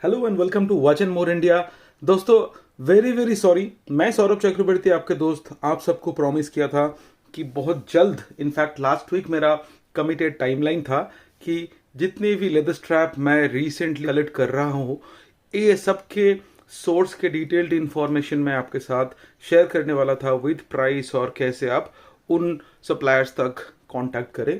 Hello and welcome to watch and more India. दोस्तों, very very sorry, मैं सौरभ चक्रवर्ती आपके दोस्त आप सबको प्रॉमिस किया था कि बहुत जल्द, इनफैक्ट लास्ट वीक मेरा कमिटेड टाइमलाइन था कि जितने भी लेदर स्ट्रैप मैं रिसेंटली कलेक्ट कर रहा हूँ, ये सब के सोर्स के डिटेल्ड इंफॉर्मेशन मैं आपके साथ शेयर करने वाला था विद प्राइस और कैसे आप उन सप्लायर्स तक कांटेक्ट करें।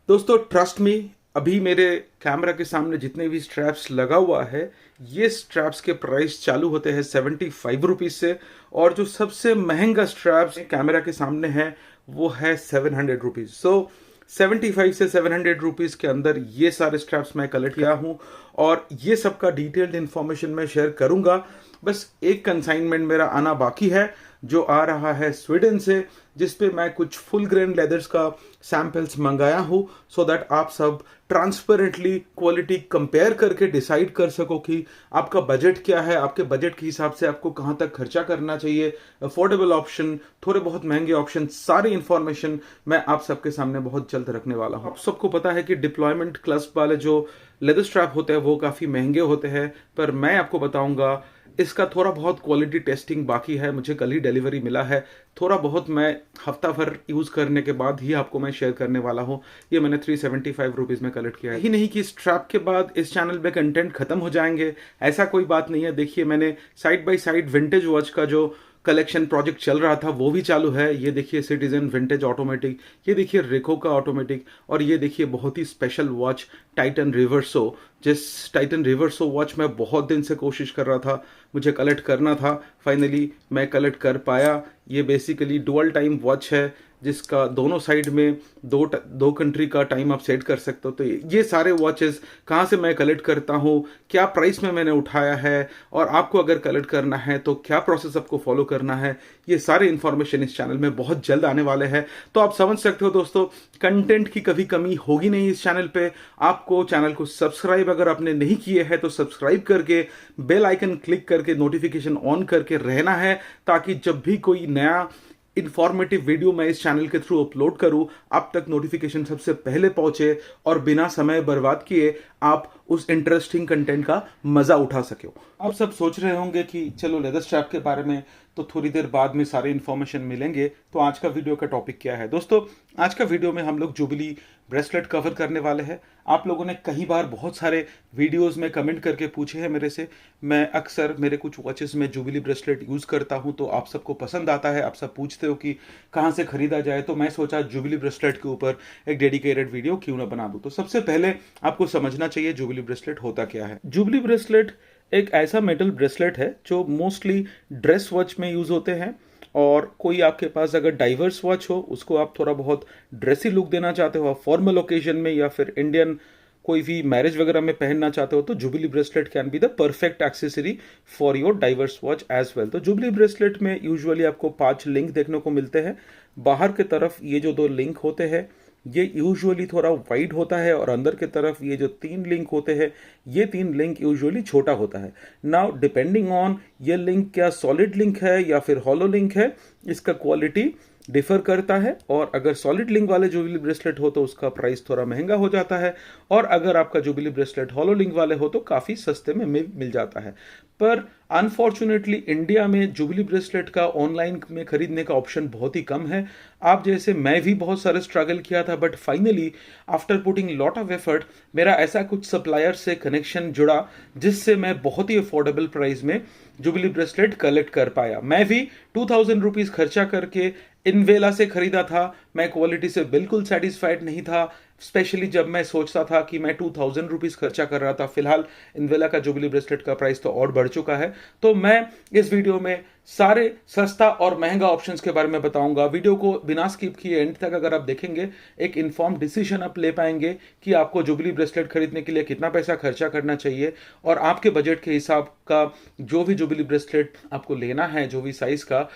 दोस्तों, ट्रस्ट मी, अभी मेरे कैमरा के सामने जितने भी स्ट्रैप्स लगा हुआ है, ये स्ट्रैप्स के प्राइस चालू होते हैं 75 रुपीज से, और जो सबसे महंगा स्ट्रैप्स कैमरा के सामने है वो है 700 रुपीज। सो 75 से 700 रुपीज के अंदर ये सारे स्ट्रैप्स मैं कलेक्ट किया हूँ और ये सब का डिटेल्ड इंफॉर्मेशन मैं शेयर करूंगा। बस एक कंसाइनमेंट मेरा आना बाकी है जो आ रहा है स्वीडन से, जिसपे मैं कुछ फुल ग्रेन लेदर्स का सैंपल्स मंगाया हूँ, सो दैट आप सब ट्रांसपेरेंटली क्वालिटी कंपेयर करके डिसाइड कर सको कि आपका बजट क्या है, आपके बजट के हिसाब से आपको कहाँ तक खर्चा करना चाहिए, अफोर्डेबल ऑप्शन, थोड़े बहुत महंगे ऑप्शन, सारी इंफॉर्मेशन मैं आप सबके सामने बहुत जल्द रखने वाला हूँ। आप सबको पता है कि डिप्लॉयमेंट क्लस्प वाले जो लेदर स्ट्रैप होते हैं वो काफ़ी महंगे होते हैं, पर मैं आपको बताऊंगा इसका थोड़ा बहुत क्वालिटी टेस्टिंग बाकी है। मुझे कल ही डिलीवरी मिला है, थोड़ा बहुत मैं हफ्ता भर यूज करने के बाद ही आपको मैं शेयर करने वाला हूँ। ये मैंने 375 रुपीज में कलेक्ट किया है। ही नहीं कि स्ट्रैप के बाद इस चैनल में कंटेंट खत्म हो जाएंगे, ऐसा कोई बात नहीं है। देखिए, मैंने side by side vintage watch का जो कलेक्शन प्रोजेक्ट चल रहा था वो भी चालू है। ये देखिए सिटीजन विंटेज ऑटोमेटिक, ये देखिए रेको का ऑटोमेटिक, और ये देखिए बहुत ही स्पेशल वॉच टाइटन रिवर्सो। जिस टाइटन रिवर्सो वॉच मैं बहुत दिन से कोशिश कर रहा था, मुझे कलेक्ट करना था, फाइनली मैं कलेक्ट कर पाया। ये बेसिकली डुअल टाइम वॉच है जिसका दोनों साइड में दो कंट्री का टाइम आप सेट कर सकते हो। तो ये सारे वॉचेस कहाँ से मैं कलेक्ट करता हूँ, क्या प्राइस में मैंने उठाया है, और आपको अगर कलेक्ट करना है तो क्या प्रोसेस आपको फॉलो करना है, ये सारे इंफॉर्मेशन इस चैनल में बहुत जल्द आने वाले हैं। तो आप समझ सकते हो दोस्तों, कंटेंट की कभी कमी होगी नहीं इस चैनल पे। आपको चैनल को सब्सक्राइब अगर आपने नहीं किए हैं तो सब्सक्राइब करके बेल आइकन क्लिक करके नोटिफिकेशन ऑन करके रहना है, ताकि जब भी कोई नया इंफॉर्मेटिव वीडियो मैं इस चैनल के थ्रू अपलोड करूं, आप तक नोटिफिकेशन सबसे पहले पहुंचे और बिना समय बर्बाद किए आप उस इंटरेस्टिंग कंटेंट का मजा उठा सके। आप सब सोच रहे होंगे कि चलो लेदर स्ट्रैप के बारे में तो थोड़ी देर बाद में सारे इंफॉर्मेशन मिलेंगे, तो आज का वीडियो का टॉपिक क्या है दोस्तों? आज का वीडियो में हम लोग जुबली ब्रेसलेट कवर करने वाले हैं। आप लोगों ने कई बार बहुत सारे वीडियोस में कमेंट करके पूछे हैं मेरे से। मैं अक्सर मेरे कुछ वॉचेस में जुबली ब्रेसलेट यूज करता हूं, तो आप सबको पसंद आता है, आप सब पूछते हो कि कहां से खरीदा जाए, तो मैं सोचा जुबली ब्रेसलेट के ऊपर एक डेडिकेटेड वीडियो क्यों ना बना दूं। तो सबसे पहले आपको समझना चाहिए जुबली ब्रेसलेट होता क्या है। जुबली ब्रेसलेट एक ऐसा मेटल ब्रेसलेट है जो मोस्टली ड्रेस वॉच में यूज होते हैं, और कोई आपके पास अगर डाइवर्स वॉच हो, उसको आप थोड़ा बहुत ड्रेसी लुक देना चाहते हो, फॉर्मल ओकेजन में या फिर इंडियन कोई भी मैरिज वगैरह में पहनना चाहते हो, तो jubilee bracelet can be the perfect accessory for your diverse watch as well. तो जुबली ब्रेसलेट में यूजुअली आपको 5 लिंक देखने को मिलते हैं। बाहर की तरफ ये जो 2 लिंक होते हैं ये यूजुअली थोड़ा वाइड होता है, और अंदर की तरफ ये जो 3 लिंक होते हैं ये 3 लिंक यूजुअली छोटा होता है। नाउ डिपेंडिंग ऑन ये लिंक क्या सॉलिड लिंक है या फिर हॉलो लिंक है, इसका क्वालिटी डिफर करता है। और अगर सॉलिड लिंक वाले जुबली ब्रेसलेट हो तो उसका प्राइस थोड़ा महंगा हो जाता है, और अगर आपका जुबली ब्रेसलेट हॉलो लिंक वाले हो तो काफी सस्ते में मिल जाता है। पर अनफॉर्चुनेटली इंडिया में जुबली ब्रेसलेट का ऑनलाइन में खरीदने का ऑप्शन बहुत ही कम है। आप जैसे मैं भी बहुत सारे स्ट्रगल किया था, but finally after putting lot of effort मेरा ऐसा कुछ सप्लायर से कनेक्शन जुड़ा जिससे मैं बहुत ही अफोर्डेबल प्राइस में जुबली ब्रेसलेट कलेक्ट कर पाया। मैं भी 2000 रुपीज खर्चा करके इनवेला से खरीदा था। मैं क्वालिटी से बिल्कुल सेटिस्फाइड नहीं था, स्पेशली जब मैं सोचता था कि मैं 2000 रुपीज खर्चा कर रहा था। फिलहाल इनवेला का जुबली ब्रेसलेट का प्राइस तो और बढ़ चुका है। तो मैं इस वीडियो में सारे सस्ता और महंगा ऑप्शंस के बारे में बताऊंगा। वीडियो को बिना स्किप किए एंड तक अगर आप देखेंगे, एक इन्फॉर्म डिसीजन आप ले पाएंगे कि आपको जुबली ब्रेसलेट खरीदने के लिए कितना पैसा खर्चा करना चाहिए, और आपके बजट के हिसाब का जो भी जुबली ब्रेसलेट आपको लेना है, जो भी साइज का,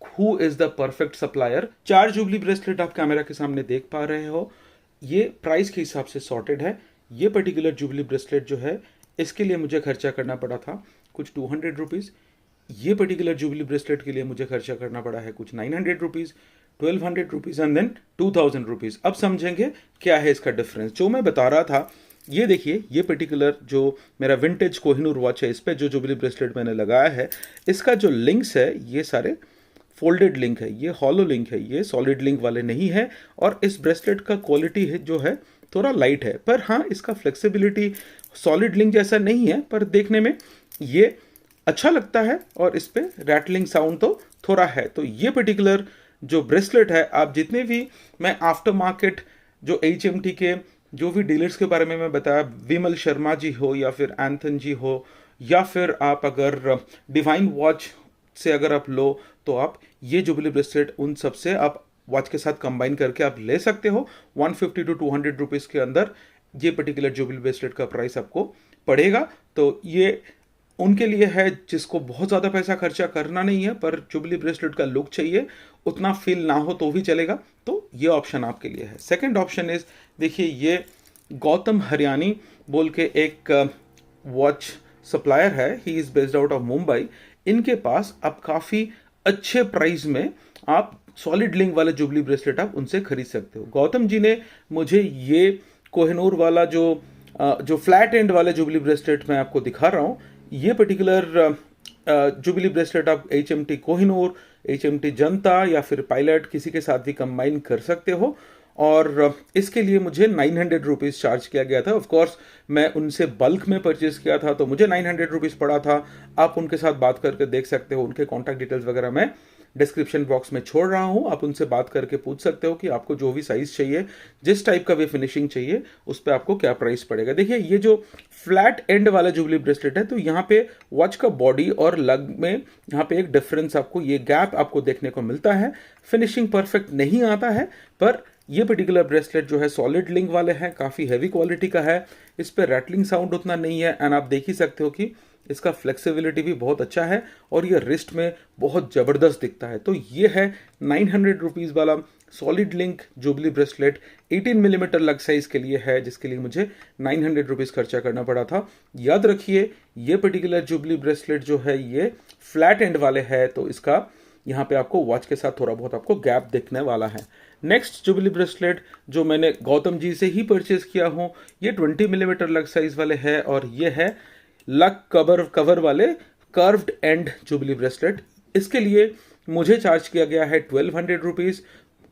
who is the perfect supplier. 4 jubilee bracelet आप कैमरा के सामने देख पा रहे हो, ये प्राइस के हिसाब से सॉर्टेड है। ये पर्टिकुलर जुबली ब्रेसलेट जो है इसके लिए मुझे खर्चा करना पड़ा था कुछ 200 रुपीज। ये पर्टिकुलर जुबली ब्रेसलेट के लिए मुझे खर्चा करना पड़ा है कुछ 900 rupees, 1200 rupees and then 2000 rupees. अब समझेंगे क्या है इसका डिफरेंस। जो मैं बता रहा था ये देखिए, ये पर्टिकुलर जो मेरा विंटेज कोहिनूर वॉच है, इस पे जो जुबली ब्रेसलेट मैंने लगाया है, इसका जो लिंक्स है ये सारे फोल्डेड लिंक है, ये हॉलो लिंक है, ये सॉलिड लिंक वाले नहीं है। और इस ब्रेसलेट का क्वालिटी है जो है थोड़ा लाइट है, पर हाँ इसका फ्लेक्सिबिलिटी सॉलिड लिंक जैसा नहीं है, पर देखने में ये अच्छा लगता है और इस पे रैटलिंग साउंड तो थोड़ा है। तो ये पर्टिकुलर जो ब्रेसलेट है, आप जितने भी, मैं आफ्टर मार्केट जो HMT के जो भी डीलर्स के बारे में मैं बताया, विमल शर्मा जी हो या फिर एंथन जी हो, या फिर आप अगर डिवाइन वॉच से अगर आप लो, तो आप ये जुबली ब्रेसलेट उन सब से आप वॉच के साथ कंबाइन करके आप ले सकते हो। 150 to 200 रुपीज़ के अंदर ये पर्टिकुलर जुबली ब्रेसलेट का प्राइस आपको पड़ेगा। तो ये उनके लिए है जिसको बहुत ज़्यादा पैसा खर्चा करना नहीं है, पर जुबली ब्रेसलेट का लुक चाहिए, उतना फील ना हो तो भी चलेगा, तो ये ऑप्शन आपके लिए है। सेकंड ऑप्शन इज, देखिए ये गौतम हरियाणी बोल के एक वॉच सप्लायर है, he is based out of Mumbai. इनके पास आप काफ़ी अच्छे प्राइस में आप सॉलिड लिंक वाले जुबली ब्रेसलेट आप उनसे खरीद सकते हो। गौतम जी ने मुझे ये कोहिनूर वाला जो फ्लैट एंड वाले जुबली ब्रेसलेट मैं आपको दिखा रहा हूँ, ये पर्टिकुलर जुबली ब्रेसलेट आप HMT कोहिनूर, HMT जनता या फिर पायलट किसी के साथ भी कंबाइन कर सकते हो। और इसके लिए मुझे 900 रुपीज़ चार्ज किया गया था। ऑफ कोर्स मैं उनसे बल्क में परचेज किया था, तो मुझे 900 रुपीज़ पड़ा था। आप उनके साथ बात करके देख सकते हो, उनके कॉन्टैक्ट डिटेल्स वगैरह मैं डिस्क्रिप्शन बॉक्स में छोड़ रहा हूँ। आप उनसे बात करके पूछ सकते हो कि आपको जो भी साइज़ चाहिए, जिस टाइप का भी फिनिशिंग चाहिए, उस पर आपको क्या प्राइस पड़ेगा। देखिए ये जो फ्लैट एंड वाला जुबली ब्रेसलेट है, तो यहाँ पे वॉच का बॉडी और लग में यहाँ पे एक डिफरेंस आपको, ये गैप आपको देखने को मिलता है। फिनिशिंग परफेक्ट नहीं आता है, पर ये पर्टिकुलर ब्रेसलेट जो है सॉलिड लिंक वाले हैं, काफ़ी हैवी क्वालिटी का है, इस पर रैटलिंग साउंड उतना नहीं है। एंड आप देख ही सकते हो कि इसका फ्लेक्सिबिलिटी भी बहुत अच्छा है और ये रिस्ट में बहुत ज़बरदस्त दिखता है। तो ये है 900 रुपीज़ वाला solid link jubilee bracelet, 18 millimetre लग साइज के लिए है, जिसके लिए मुझे 900 रुपीज़ खर्चा करना पड़ा था। याद रखिए ये पर्टिकुलर जुबली ब्रेसलेट जो है ये फ्लैट एंड वाले है, तो इसका यहाँ पे आपको वॉच के साथ थोड़ा बहुत आपको गैप दिखने वाला है। नेक्स्ट जुबली ब्रेसलेट जो मैंने गौतम जी से ही परचेज किया हूँ, ये 20 मिलीमीटर लग साइज वाले है और ये है लक कवर वाले कर्व्ड एंड जुबली ब्रेसलेट। इसके लिए मुझे चार्ज किया गया है 1200 रुपीज़,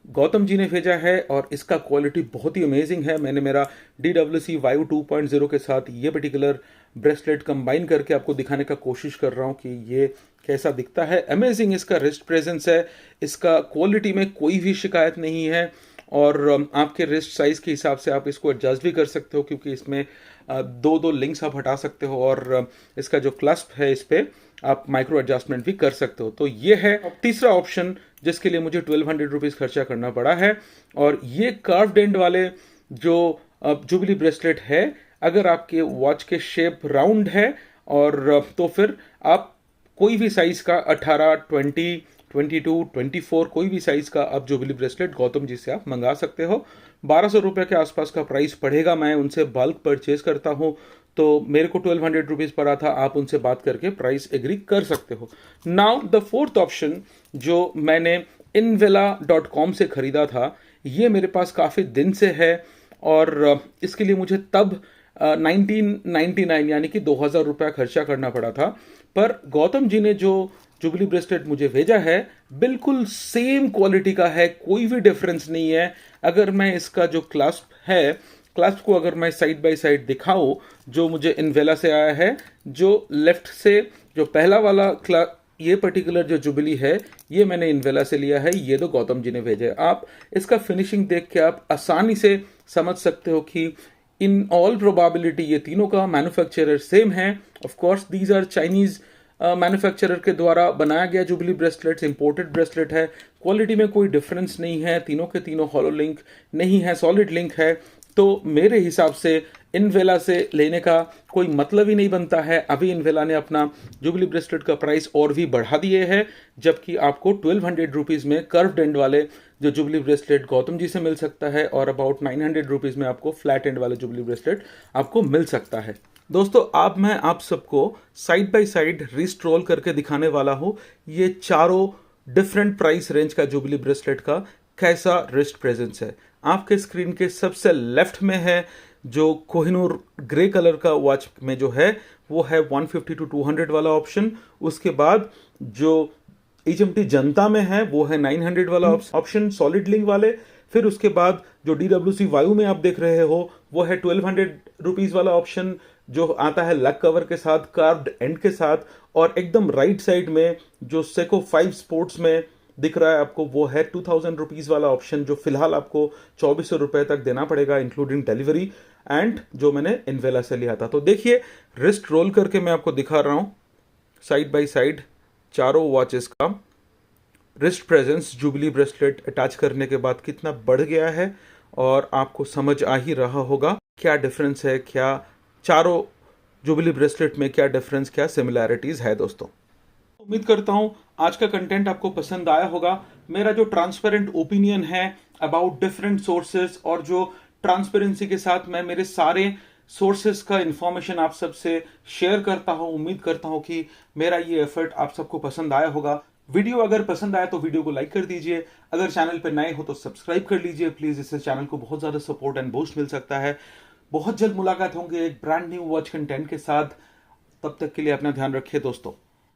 गौतम जी ने भेजा है और इसका क्वालिटी बहुत ही अमेजिंग है। मैंने मेरा DWC वायु 2.0 के साथ ये पर्टिकुलर ब्रेसलेट कंबाइन करके आपको दिखाने का कोशिश कर रहा हूँ कि ये कैसा दिखता है। अमेजिंग इसका रिस्ट प्रेजेंस है, इसका क्वालिटी में कोई भी शिकायत नहीं है और आपके रिस्ट साइज के हिसाब से आप इसको एडजस्ट भी कर सकते हो, क्योंकि इसमें दो लिंक्स आप हटा सकते हो और इसका जो क्लस्प है इस पे आप माइक्रो एडजस्टमेंट भी कर सकते हो। तो ये है तीसरा ऑप्शन जिसके लिए मुझे 1200 रुपीज़ खर्चा करना पड़ा है। और ये कर्व्ड एंड वाले जो जुबली ब्रेसलेट है, अगर आपके वॉच के शेप राउंड है और तो फिर आप कोई भी साइज का 18, 20, 22, 24 कोई भी साइज का आप जुबली ब्रेसलेट गौतम जी से आप मंगा सकते हो। 1200 रुपये के आसपास का प्राइस पड़ेगा। मैं उनसे बल्क परचेज करता हूँ, तो मेरे को 1200 रुपीज़ पड़ा था। आप उनसे बात करके प्राइस एग्री कर सकते हो। नाउ द फोर्थ ऑप्शन जो मैंने inVela.com से खरीदा था, ये मेरे पास काफ़ी दिन से है और इसके लिए मुझे तब 1999 यानी कि 2000 रुपया खर्चा करना पड़ा था। पर गौतम जी ने जो जुबली ब्रेसलेट मुझे भेजा है बिल्कुल सेम क्वालिटी का है, कोई भी डिफरेंस नहीं है। अगर मैं इसका जो क्लास्प है, क्लास्प को अगर मैं साइड बाय साइड दिखाऊं, जो मुझे इनवेला से आया है, जो लेफ्ट से जो पहला वाला ये पर्टिकुलर जो जुबली है ये मैंने इनवेला से लिया है, ये तो गौतम जी ने भेजे। आप इसका फिनिशिंग देख के आप आसानी से समझ सकते हो कि इन ऑल प्रोबेबिलिटी ये तीनों का मैन्युफैक्चरर सेम है। Of course these are Chinese manufacturer के द्वारा बनाया गया जुबली ब्रेसलेट्स, इंपोर्टेड ब्रेसलेट है। क्वालिटी में कोई डिफरेंस नहीं है, तीनों के तीनों हॉलो लिंक नहीं है, सॉलिड लिंक है। तो मेरे हिसाब से इनवेला से लेने का कोई मतलब ही नहीं बनता है। अभी इनवेला ने अपना जुबली ब्रेसलेट का प्राइस और भी बढ़ा दिए है, जबकि आपको 1200 रुपीज़ में कर्व्ड एंड वाले जो जुबली ब्रेसलेट गौतम जी से मिल सकता है और अबाउट 900 रुपीज़ में आपको फ्लैट एंड वाले जुबली ब्रेसलेट आपको मिल सकता है। दोस्तों अब मैं आप सबको साइड बाय साइड रिस्ट्रोल करके दिखाने वाला हूँ ये चारों डिफरेंट प्राइस रेंज का जुबली ब्रेसलेट का कैसा रिस्ट प्रेजेंस है। आपके स्क्रीन के सबसे लेफ्ट में है जो कोहिनूर ग्रे कलर का वॉच में जो है वो है 150 टू 200 वाला ऑप्शन। उसके बाद जो HMT जनता में है वो है 900 वाला ऑप्शन सॉलिड लिंक वाले। फिर उसके बाद जो DWC वायु में आप देख रहे हो वो है 1200 रुपीज वाला ऑप्शन, जो आता है लक कवर के साथ, कार्व्ड एंड के साथ। और एकदम राइट साइड में जो सेको 5 स्पोर्ट्स में दिख रहा है आपको वो है 2000 रुपीज वाला ऑप्शन, जो फिलहाल आपको 2400 रुपए तक देना पड़ेगा इंक्लूडिंग डिलीवरी, एंड जो मैंने इनवेला से लिया था। तो देखिए रिस्ट रोल करके मैं आपको दिखा रहा हूं साइड बाय साइड चारों वॉचेस का wrist presence jubilee bracelet attach करने के बाद कितना बढ़ गया है, और आपको समझ आ ही रहा होगा क्या डिफरेंस है, क्या चारों जुबली ब्रेसलेट में क्या डिफरेंस, क्या सिमिलैरिटीज है दोस्तों। उम्मीद करता हूं आज का कंटेंट आपको पसंद आया होगा। मेरा जो ट्रांसपेरेंट ओपिनियन है अबाउट डिफरेंट सोर्सेज, और जो ट्रांसपेरेंसी के साथ मैं मेरे सारे सोर्सेज का इंफॉर्मेशन आप सबसे शेयर करता हूं, उम्मीद करता हूं कि मेरा ये एफर्ट आप सबको पसंद आया होगा। वीडियो अगर पसंद आया तो वीडियो को लाइक कर दीजिए, अगर चैनल पर नए हो तो सब्सक्राइब कर लीजिए प्लीज, इससे चैनल को बहुत ज्यादा सपोर्ट एंड बूस्ट मिल सकता है। बहुत जल्द मुलाकात होंगे एक ब्रांड न्यू वॉच कंटेंट के साथ, तब तक के लिए अपना ध्यान रखिए दोस्तों।